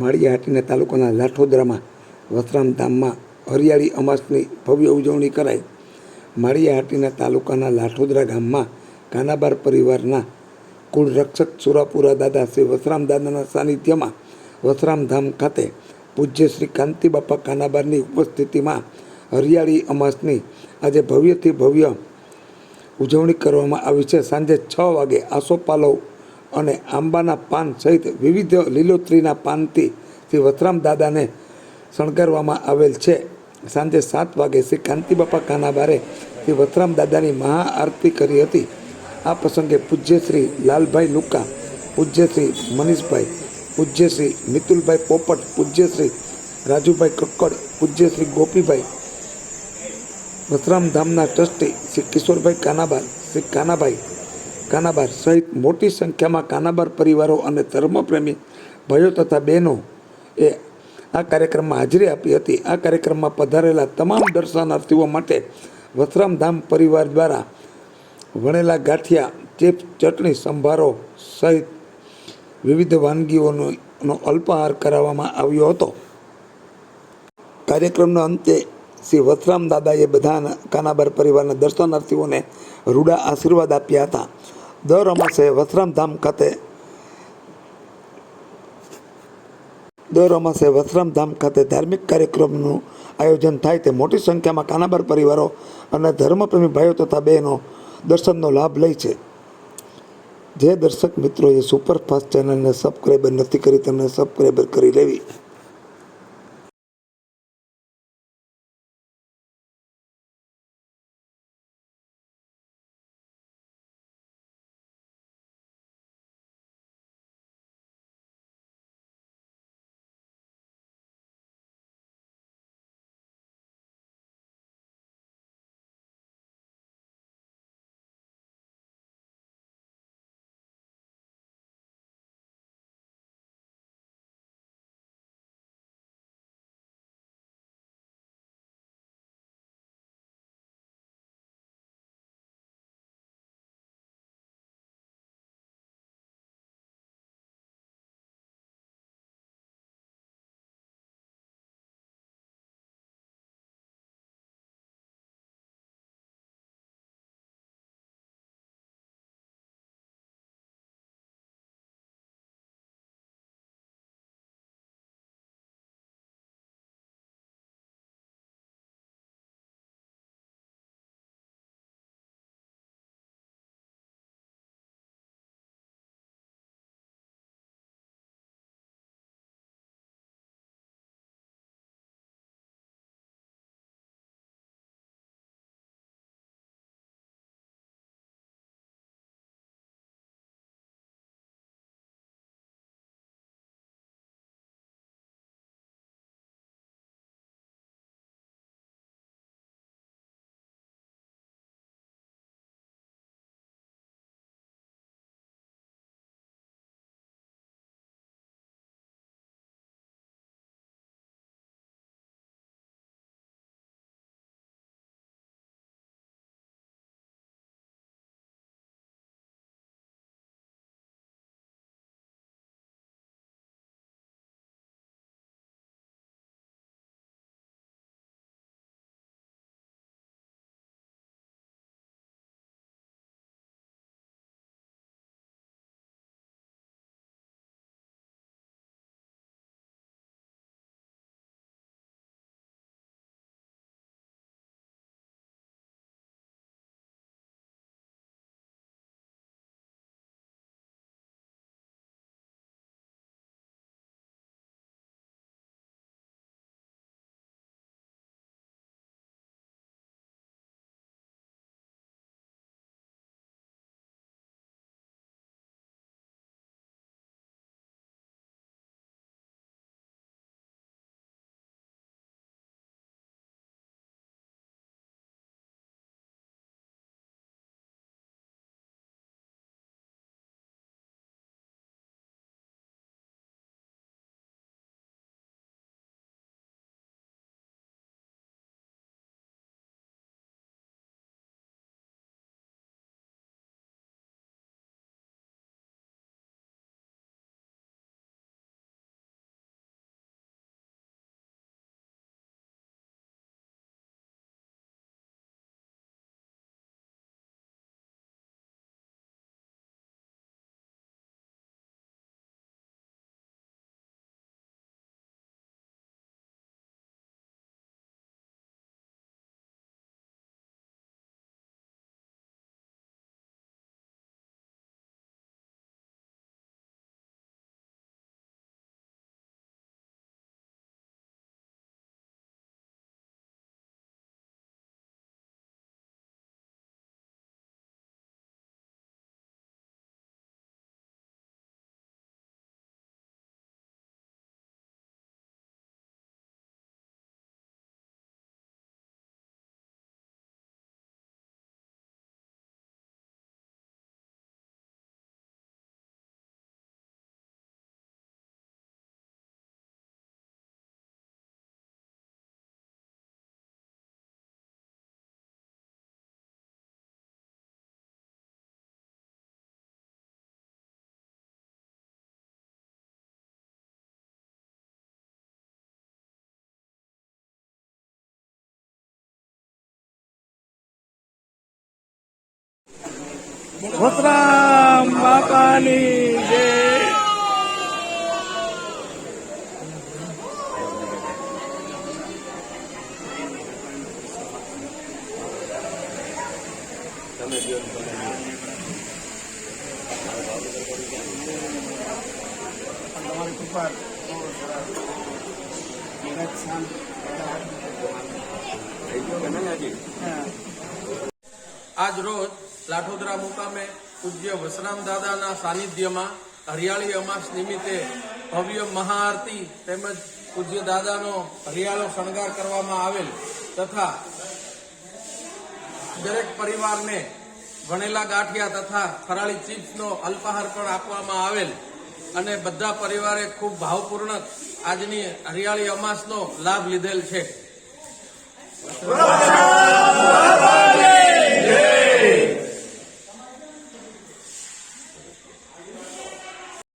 માળિયા હાટીના તાલુકાના લાઠોદરામાં વસરામ ધામમાં હરિયાળી અમાસની ભવ્ય ઉજવણી કરાઈ। માળિયા હાટીના તાલુકાના લાઠોદરા ગામમાં કાનાબાર પરિવારના કુળ રક્ષક સુરાપુરા દાદા શ્રી વસરામ દાદાના સાનિધ્યમાં વસરામ ધામ ખાતે પૂજ્ય શ્રી કાંતિબાપા કાનાબારની ઉપસ્થિતિમાં હરિયાળી અમાસની આજે ભવ્યથી ભવ્ય ઉજવણી કરવામાં આવી છે। સાંજે 6 વાગે આસોપાલવ અને આંબાના પાન સહિત વિવિધ લીલોતરીના પાનથી શ્રી વસરામ દાદાને શણગારવામાં આવેલ છે। સાંજે 7 વાગે શ્રી કાંતિબાપા કાનાબારે શ્રી વસરામ દાદાની મહાઆરતી કરી હતી। આ પ્રસંગે પૂજ્ય શ્રી લાલભાઈ લુકા, પૂજ્ય શ્રી મનીષભાઈ, પૂજ્ય શ્રી મિતુલભાઈ પોપટ, પૂજ્ય શ્રી રાજુભાઈ કક્કડ, પૂજ્ય શ્રી ગોપીભાઈ, વસરામ ધામના ટ્રસ્ટી શ્રી કિશોરભાઈ કાનાબાર, શ્રી કાનાભાઈ કાનાબાર સહિત મોટી સંખ્યામાં કાનાબાર પરિવારો અને ધર્મપ્રેમી ભાઈઓ તથા બહેનો એ આ કાર્યક્રમમાં હાજરી આપી હતી। આ કાર્યક્રમમાં પધારેલા તમામ દર્શનાર્થીઓ માટે વસરામ ધામ પરિવાર દ્વારા વણેલા ગાંઠિયા, ચિપ્સ, ચટણી, સંભારો સહિત વિવિધ વાનગીઓનો અલ્પાહાર કરાવવામાં આવ્યો હતો। કાર્યક્રમના અંતે શ્રી વસરામ દાદાએ બધા કાનાબાર પરિવારના દર્શનાર્થીઓને રૂડા આશીર્વાદ આપ્યા હતા। દર અમાસે વસરામ ધામ ખાતે ધાર્મિક કાર્યક્રમનું આયોજન થાય તે મોટી સંખ્યામાં કાનાબાર પરિવારો અને ધર્મપ્રેમી ભાઈઓ તથા બહેનો દર્શનનો લાભ લે છે। જે દર્શક મિત્રોએ સુપરફાસ્ટ ચેનલને સબસ્ક્રાઈબર નથી કરી તેમને સબસ્ક્રાઈબર કરી લેવી। વસરામ બાપાની જય. આજ રોજ લાઠોદરા મુકામે પૂજ્ય વસરામ દાદાના સાનિધ્યમાં હરિયાળી અમાસ નિમિત્તે ભવ્ય મહાઆરતી તેમજ પૂજ્ય દાદાનો હરિયાળો શણગાર કરવામાં આવેલ તથા દરેક પરિવારને વણેલા ગાંઠિયા તથા ફરાળી ચિપ્સનો અલ્પાહાર પણ આપવામાં આવેલ અને બધા પરિવારે ખૂબ ભાવપૂર્વક આજની હરિયાળી અમાસનો લાભ લીધેલ છે.